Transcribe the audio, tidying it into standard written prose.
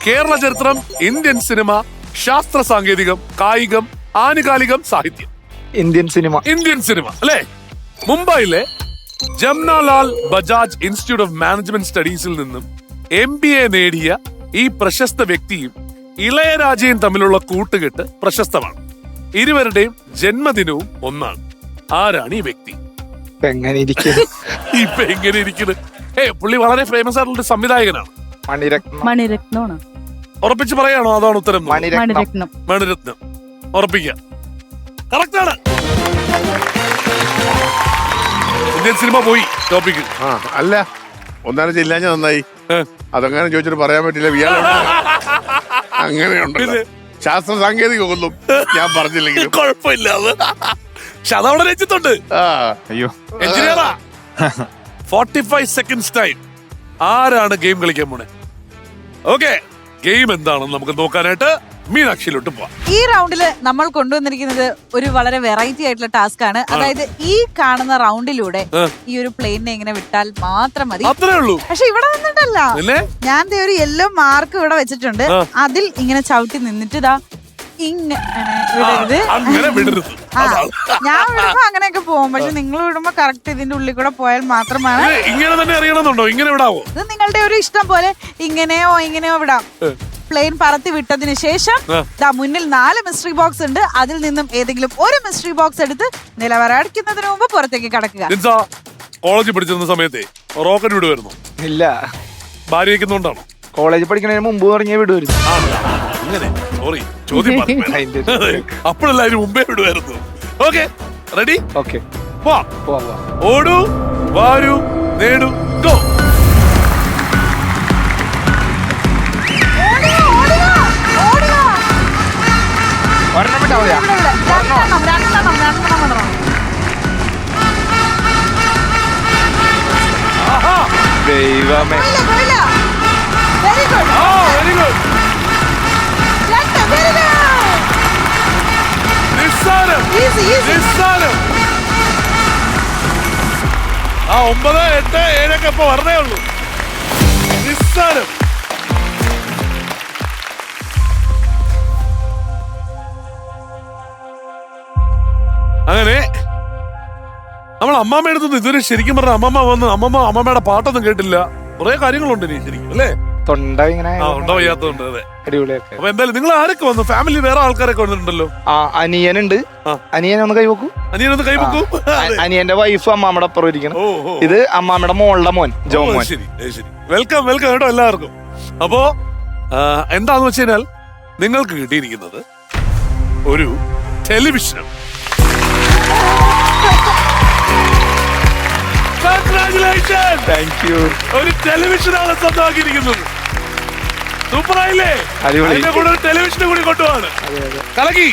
കേരള ചരിത്രം, Indian cinema, ശാസ്ത്ര സാങ്കേതികം, കായികം, ആനുകാലികം, സാഹിത്യം. Indian cinema. ഇന്ത്യൻ സിനിമ അല്ലേ? മുംബൈയിലെ ജംനാലാൽ ബജാജ് ഇൻസ്റ്റിറ്റ്യൂട്ട് ഓഫ് മാനേജ്മെന്റ് സ്റ്റഡീസിൽ നിന്നും MBA നേടിയ ഈ പ്രശസ്ത വ്യക്തിയും ഇളയരാജയും തമ്മിലുള്ള കൂട്ടുകെട്ട് പ്രശസ്തമാണ്. ഇരുവരുടെയും ജന്മദിനവും ഒന്നാണ്. ആരാണ് ഈ വ്യക്തി? എങ്ങനെ ഇരിക്കുന്നു? ഇപ്പൊ എങ്ങനെ ഇരിക്കുന്നു? പുള്ളി വളരെ ഫേമസ് ആയിട്ടുള്ള സംവിധായകനാണ്. മണിരത്നമാണ്. ഉറപ്പിച്ച് പറയാണോ? അതാണ് ഉത്തരം. മണിരത്നം. മണിരത്നം ഉറപ്പിക്കാം. കറക്റ്റ് ആണ്. ഇന്ത്യൻ സിനിമ പോയി ടോപ്പിക്ക്. അല്ല, ഒന്നാലും ചെല്ലാഞ്ഞ നന്നായി. അതങ്ങനെ ചോദിച്ചിട്ട് പറയാൻ പറ്റില്ല. അങ്ങനെയുണ്ട്. ശാസ്ത്ര സാങ്കേതിക ഒന്നും ഞാൻ പറഞ്ഞില്ലെങ്കിലും കുഴപ്പമില്ല. പക്ഷെ അതവിടെ രചിത്തുണ്ട്. അയ്യോ, എഞ്ചിനീയറാ. 45 seconds ടൈം. ആരാണ് ഗെയിം കളിക്കാൻ പോണേ? ഓക്കെ, ഗെയിം എന്താണെന്ന് നമുക്ക് നോക്കാനായിട്ട് മീനാക്ഷിയിലോട്ട് പോവാം. ഈ റൗണ്ടില് നമ്മൾ കൊണ്ടുവന്നിരിക്കുന്നത് ഒരു വളരെ വെറൈറ്റി ആയിട്ടുള്ള ടാസ്ക് ആണ്. അതായത് ഈ കാണുന്ന റൗണ്ടിലൂടെ ഈ ഒരു പ്ലെയിനെ ഇങ്ങനെ വിട്ടാൽ മാത്രം മതി. അത്രേ ഉള്ളൂ. പക്ഷെ ഇവിടെ വന്നിട്ടല്ല, ഞാൻ ഒരു യെല്ലോ മാർക്ക് ഇവിടെ വെച്ചിട്ടുണ്ട്. അതിൽ ഇങ്ങനെ ചവിട്ടി നിന്നിട്ട് ഇതാ അങ്ങനെ വിടരുത്. ഞാൻ വിടുമ്പോ അങ്ങനെയൊക്കെ പോകും. പക്ഷെ നിങ്ങൾ വിടുമ്പോ കറക്റ്റ് ഇതിന്റെ ഉള്ളിൽ കൂടെ പോയാൽ മാത്രമാണ്. ഇങ്ങനെ തന്നെ അറിയണമെന്നുണ്ടോ? ഇങ്ങനെ വിടാവോ? ഇത് നിങ്ങളുടെ ഒരു ഇഷ്ടം പോലെ ഇങ്ങനെയോ ഇങ്ങനെയോ വിടാം. പ്ലെയിൻ പറത്തി വിട്ടതിന് ശേഷം മുന്നിൽ 4 മിസ്റ്ററി ബോക്സ് ഉണ്ട്. അതിൽ നിന്നും ഏതെങ്കിലും ഒരു മിസ്റ്ററി ബോക്സ് എടുത്ത് നിലവറ അടിക്കുന്നതിന് മുമ്പ് പുറത്തേക്ക് കടക്കുക. കോളേജിൽ പഠിച്ചിരുന്ന സമയത്തെ റോക്കറ്റ് വിടുമായിരുന്നു? ഇല്ല. ഭാര്യ വയ്ക്കുന്നോണ്ടാണോ? കോളേജിൽ പഠിക്കുന്നതിന് മുമ്പ് പറഞ്ഞ വിടുമായിരുന്നു. അങ്ങനെ സോറി, ചോദ്യം അപ്പോഴല്ല, അതിന് മുമ്പേ വിടുമായിരുന്നു. Okay, ready? ഓക്കെ, ഓടൂ, വാരൂ, നേടൂ, ഗോ. ദൈവമേ, വെരി ഗുഡ്. Very good. നിസ്സാരം, നിസ്സാരം. 9, 8, 7 ഇപ്പൊ പറഞ്ഞേ ഉള്ളൂ. നിസ്സാരം. അങ്ങനെ നമ്മൾ അമ്മാമ്മ എടുത്തു. ഇതുവരെ ശരിക്കും പറഞ്ഞ അമ്മമ്മ വന്ന് അമ്മമ്മയുടെ പാട്ടൊന്നും കേട്ടില്ല. കുറെ കാര്യങ്ങളുണ്ട് ഇനി ശരിക്കും, അല്ലേ? തൊണ്ട ഇങ്ങനെ തൊണ്ട വയ്യാത്തതുണ്ട്. അതെ, അടിപൊളിയൊക്കെ. അപ്പൊ എന്തായാലും നിങ്ങൾ ആരൊക്കെ വന്നു? ഫാമിലി വേറെ ആൾക്കാരൊക്കെ വന്നിട്ടുണ്ടല്ലോ. അനിയനുണ്ട്. അനിയനൊന്ന് കൈവെക്കൂ. അനിയനൊന്ന് കൈവെക്കൂ. അനിയന്റെ വൈഫ് അമ്മാമ്മയുടെ അപ്പുറം ഇരിക്കണം. ഇത് അമ്മാമ്മയുടെ മോളുടെ മോൻ ജോമോൻ. ശരി ശരി. വെൽക്കം വെൽക്കം കേട്ടോ എല്ലാവർക്കും. അപ്പോ എന്താന്ന് വെച്ച് കഴിഞ്ഞാൽ നിങ്ങൾക്ക് കിട്ടിയിരിക്കുന്നത് ഒരു ടെലിവിഷനാണ്. ഒരു ടെലിവിഷനാണ് സ്വന്തമാക്കിയിരിക്കുന്നത്. സൂപ്പറായില്ലേ? അതിന്റെ കൂടെ ഒരു ടെലിവിഷനും കൂടി കൊണ്ടുപോവാണ്. കലക്കി.